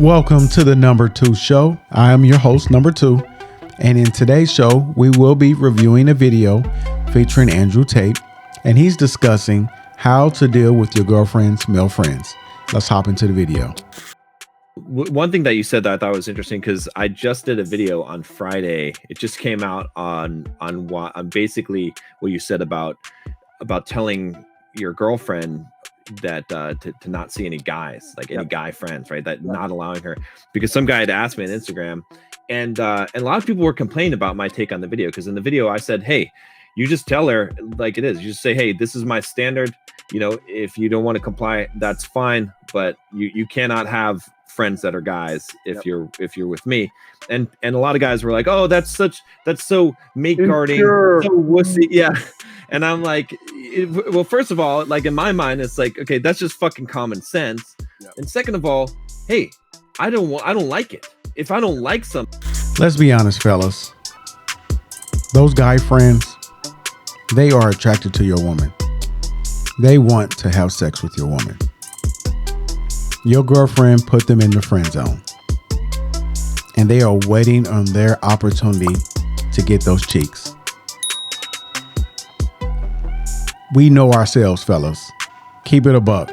Welcome to the Number 2 Show. I am your host, Number 2. And in today's show, we will be reviewing a video featuring Andrew Tate. And he's discussing how to deal with your girlfriend's male friends. Let's hop into the video. One thing that you said that I thought was interesting, because I just did a video on Friday. It just came out on basically what you said about telling your girlfriend that to not see any guys, like any guy friends, right? That not allowing her, because some guy had asked me on Instagram, and a lot of people were complaining about my take on the video, because in the video I said, hey, you just tell her like it is. You just say, hey, this is my standard. You know, if you don't want to comply, that's fine, but you cannot have friends that are guys if you're with me. And a lot of guys were like, oh, that's so mate guarding, so wussy. Yeah. And I'm like, well, first of all, like in my mind, it's like, okay, that's just fucking common sense. Yep. And second of all, hey, I don't like it. If I don't like something. Let's be honest, fellas. Those guy friends, they are attracted to your woman. They want to have sex with your woman. Your girlfriend put them in the friend zone, and they are waiting on their opportunity to get those cheeks. We know ourselves, fellas. Keep it a buck.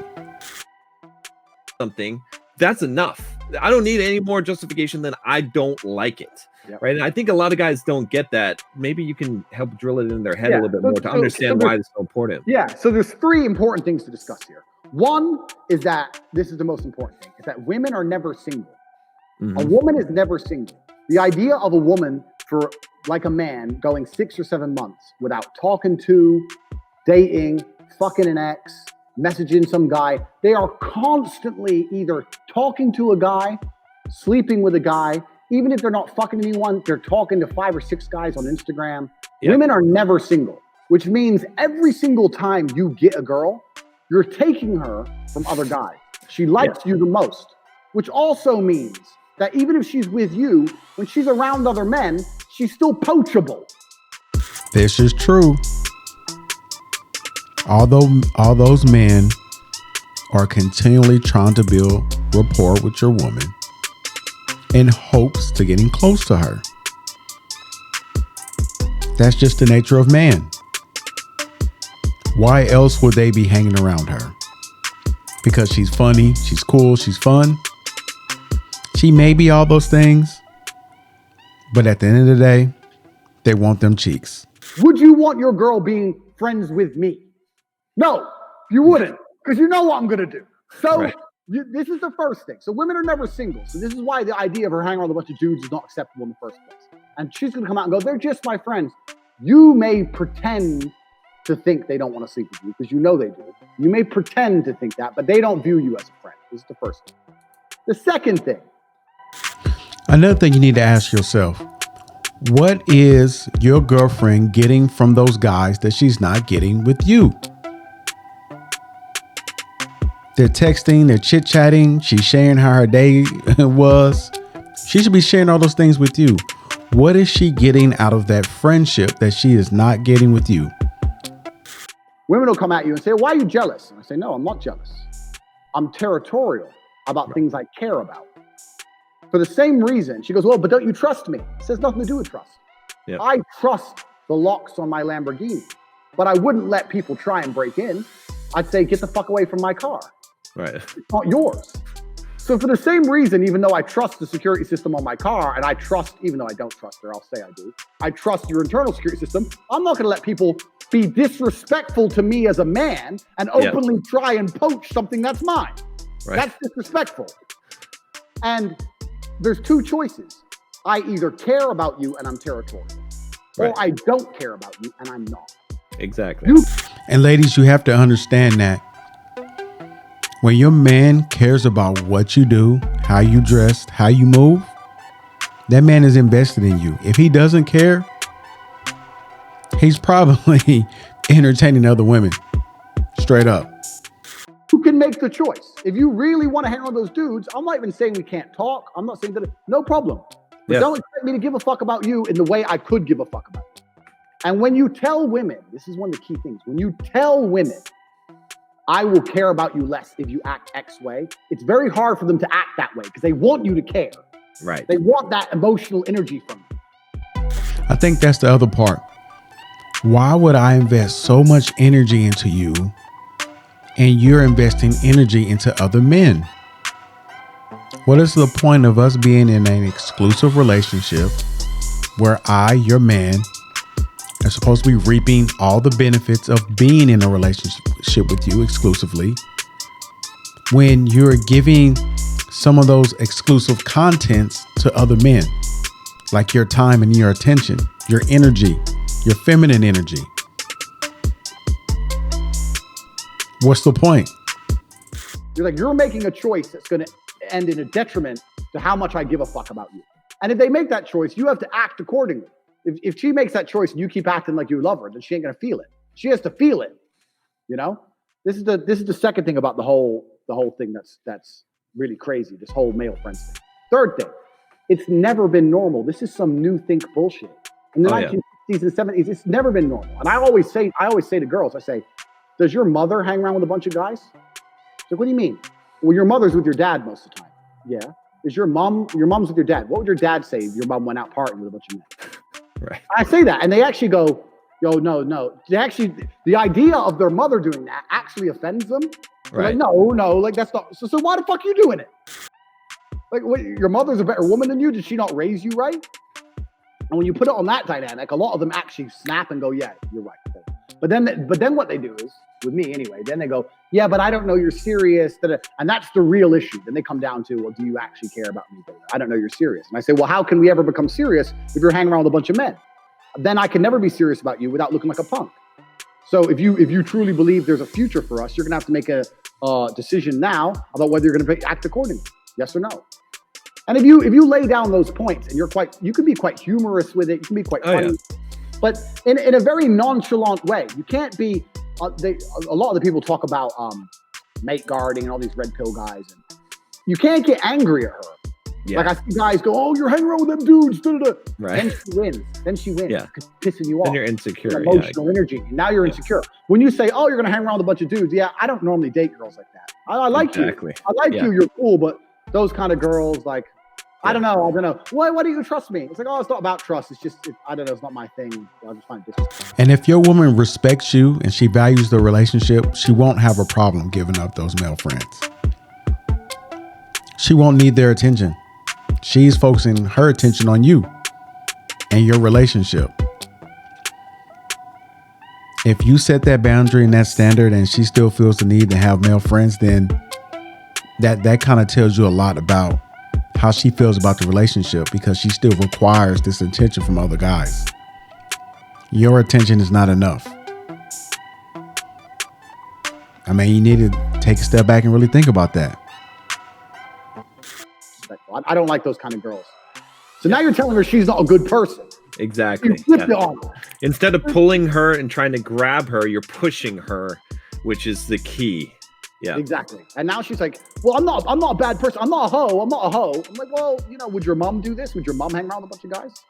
Something, that's enough. I don't need any more justification than I don't like it. Yep. Right. And I think a lot of guys don't get that. Maybe you can help drill it in their head a little bit more to understand why it's so important. Yeah. So there's three important things to discuss here. One is that this is the most important thing, is that women are never single. Mm-hmm. A woman is never single. The idea of a woman, for like a man, going 6 or 7 months without talking to, dating, fucking an ex, messaging some guy, they are constantly either talking to a guy, sleeping with a guy. Even if they're not fucking anyone, they're talking to 5 or 6 guys on Instagram. Yep. Women are never single, which means every single time you get a girl, you're taking her from other guys. She likes you the most, which also means that even if she's with you, when she's around other men, she's still poachable. This is true. Although all those men are continually trying to build rapport with your woman in hopes to getting close to her. That's just the nature of man. Why else would they be hanging around her? Because she's funny, she's cool, she's fun. She may be all those things, but at the end of the day, they want them cheeks. Would you want your girl being friends with me? No, you wouldn't, because you know what I'm going to do. So right. This is the first thing. So women are never single. So this is why the idea of her hanging around with a bunch of dudes is not acceptable in the first place. And she's going to come out and go, they're just my friends. You may pretend to think they don't want to sleep with you, because you know they do. You may pretend to think that, but they don't view you as a friend. This is the first thing. The second thing. Another thing you need to ask yourself, what is your girlfriend getting from those guys that she's not getting with you? They're texting, they're chit-chatting, she's sharing how her day was. She should be sharing all those things with you. What is she getting out of that friendship that she is not getting with you? Women will come at you and say, why are you jealous? And I say, no, I'm not jealous. I'm territorial about things I care about. For the same reason, she goes, well, but don't you trust me? It has nothing to do with trust. Yep. I trust the locks on my Lamborghini, but I wouldn't let people try and break in. I'd say, get the fuck away from my car. Right. It's not yours. So for the same reason, even though I trust the security system on my car, and I trust, even though I don't trust her, I'll say I do, I trust your internal security system, I'm not going to let people be disrespectful to me as a man and openly try and poach something that's mine. Right. That's disrespectful. And there's two choices. I either care about you and I'm territorial, or I don't care about you and I'm not. Exactly. And ladies, you have to understand that when your man cares about what you do, how you dress, how you move, that man is invested in you. If he doesn't care, he's probably entertaining other women. Straight up. You can make the choice. If you really want to hang on those dudes, I'm not even saying we can't talk. I'm not saying that. No problem. But don't expect me to give a fuck about you in the way I could give a fuck about you. And when you tell women, this is one of the key things. When you tell women, I will care about you less if you act X way. It's very hard for them to act that way because they want you to care. Right. They want that emotional energy from you. I think that's the other part. Why would I invest so much energy into you and you're investing energy into other men? What is the point of us being in an exclusive relationship where I, your man, are supposed to be reaping all the benefits of being in a relationship with you exclusively when you're giving some of those exclusive contents to other men, like your time and your attention, your energy, your feminine energy? What's the point? You're making a choice that's going to end in a detriment to how much I give a fuck about you. And if they make that choice, you have to act accordingly. If she makes that choice and you keep acting like you love her, then she ain't going to feel it. She has to feel it. You know, this is the second thing about the whole thing that's really crazy. This whole male friends thing. Third thing, it's never been normal. This is some new think bullshit. In the 1960s and 70s, it's never been normal. And I always say to girls, I say, does your mother hang around with a bunch of guys? Like, what do you mean? Well, your mother's with your dad most of the time. Yeah. Is your mom's with your dad? What would your dad say if your mom went out partying with a bunch of men? Right. I say that, and they actually go, yo, no. They actually, the idea of their mother doing that actually offends them. Right. Like, no, like that's not. So why the fuck are you doing it? Like, what, your mother's a better woman than you? Did she not raise you right? And when you put it on that dynamic, a lot of them actually snap and go, yeah, you're right. But then what they do is, with me anyway, then they go, yeah, but I don't know you're serious. And that's the real issue. Then they come down to, well, do you actually care about me? I don't know you're serious. And I say, well, how can we ever become serious if you're hanging around with a bunch of men? Then I can never be serious about you without looking like a punk. So if you truly believe there's a future for us, you're going to have to make a decision now about whether you're going to act accordingly. Yes or no. And if you lay down those points and you can be quite humorous with it. You can be quite funny. Yeah. But in a very nonchalant way. You can't be, a lot of the people talk about mate guarding and all these red pill guys. And you can't get angry at her. Yeah. Like I see guys go, oh, you're hanging around with them dudes. Da-da-da. Right. Then she wins. Yeah. Pissing you off. Then you're insecure. Emotional energy. Now you're insecure. When you say, oh, you're going to hang around with a bunch of dudes. Yeah, I don't normally date girls like that. I like you. I like you. You're cool. But those kind of girls, like, I don't know. Why do you trust me? It's like, oh, it's not about trust. It's just, I don't know. It's not my thing. I'll just find it. And if your woman respects you and she values the relationship, she won't have a problem giving up those male friends. She won't need their attention. She's focusing her attention on you and your relationship. If you set that boundary and that standard and she still feels the need to have male friends, then that kind of tells you a lot about how she feels about the relationship, because she still requires this attention from other guys. Your attention is not enough. I mean, you need to take a step back and really think about that. I don't like those kind of girls. So now you're telling her she's not a good person. Exactly. Instead of pulling her and trying to grab her, you're pushing her, which is the key. Yeah, exactly. And now she's like, well, I'm not a bad person. I'm not a hoe. I'm like, well, would your mom do this? Would your mom hang around with a bunch of guys?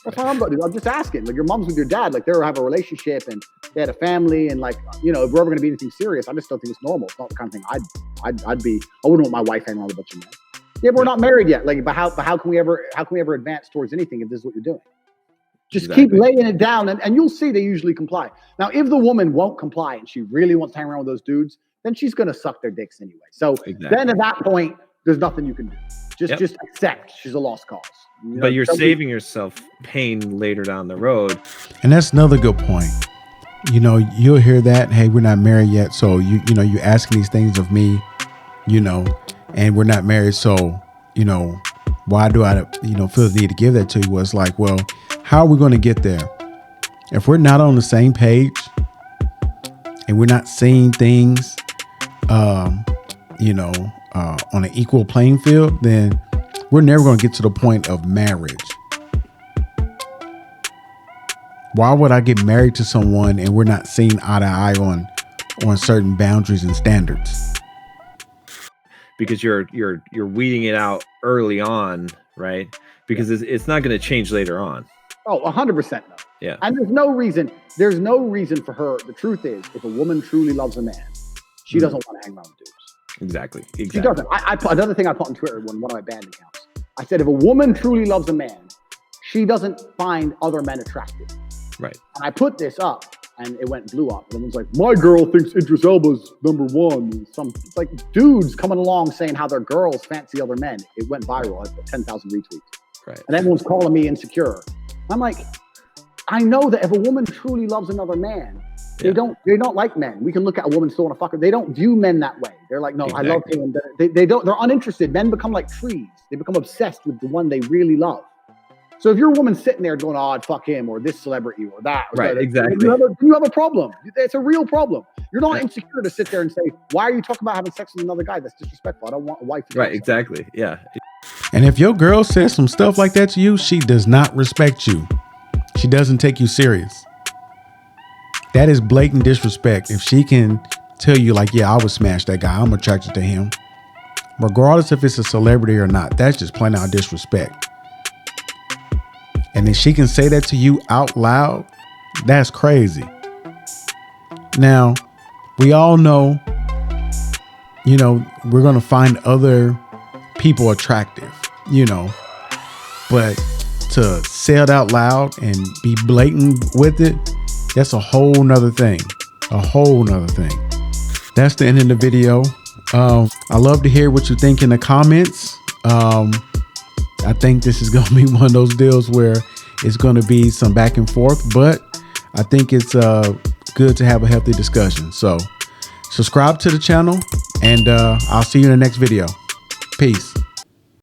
That's what I'm going to do. I'm just asking. Like, your mom's with your dad. Like, they have a relationship and they had a family. And like, if we're ever going to be anything serious, I just don't think it's normal. It's not the kind of thing I wouldn't want my wife hanging around with a bunch of men. Yeah, but we're not married yet. Like, but how can we ever advance towards anything if this is what you're doing? Just keep laying it down and you'll see they usually comply. Now, if the woman won't comply and she really wants to hang around with those dudes, then she's going to suck their dicks anyway. So then at that point, there's nothing you can do. Just accept she's a lost cause. But you're saving yourself pain later down the road. And that's another good point. You'll hear that, hey, we're not married yet. So, you're asking these things of me, and we're not married. So, why do I, feel the need to give that to you? Was like, well, how are we going to get there? If we're not on the same page and we're not seeing things, on an equal playing field, then we're never going to get to the point of marriage. Why would I get married to someone and we're not seeing eye to eye on certain boundaries and standards? Because you're weeding it out early on, right? Because it's not going to change later on. Oh, 100% no. Yeah. And there's no reason for her. The truth is, if a woman truly loves a man, She doesn't want to hang around with dudes. Exactly. She doesn't. I put another thing I put on Twitter when one of my banned accounts. I said, if a woman truly loves a man, she doesn't find other men attractive. Right. And I put this up, and it blew up. And everyone's like, my girl thinks Idris Elba's #1. It's like dudes coming along saying how their girls fancy other men. It went viral. I put 10,000 retweets. Right. And everyone's calling me insecure. I'm like, I know that if a woman truly loves another man, they don't like men. We can look at a woman still want to fuck her. They don't view men that way. They're like, no, exactly. I love him. They're uninterested. Men become like trees. They become obsessed with the one they really love. So if you're a woman sitting there going, oh, I'd fuck him or this celebrity or that. Or right, that, exactly. You have a problem. It's a real problem. You're not insecure to sit there and say, why are you talking about having sex with another guy? That's disrespectful. I don't want a wife to. Right, exactly. Yeah. And if your girl says some stuff like that to you, she does not respect you. She doesn't take you serious. That is blatant disrespect. If she can tell you like, yeah, I would smash that guy. I'm attracted to him. Regardless if it's a celebrity or not, that's just plain out disrespect. And if she can say that to you out loud, that's crazy. Now, we all know, we're going to find other people attractive, but to say it out loud and be blatant with it, that's a whole nother thing. That's the end of the video. I love to hear what you think in the comments. I think this is going to be one of those deals where it's going to be some back and forth, but I think it's good to have a healthy discussion. So subscribe to the channel, and I'll see you in the next video. Peace.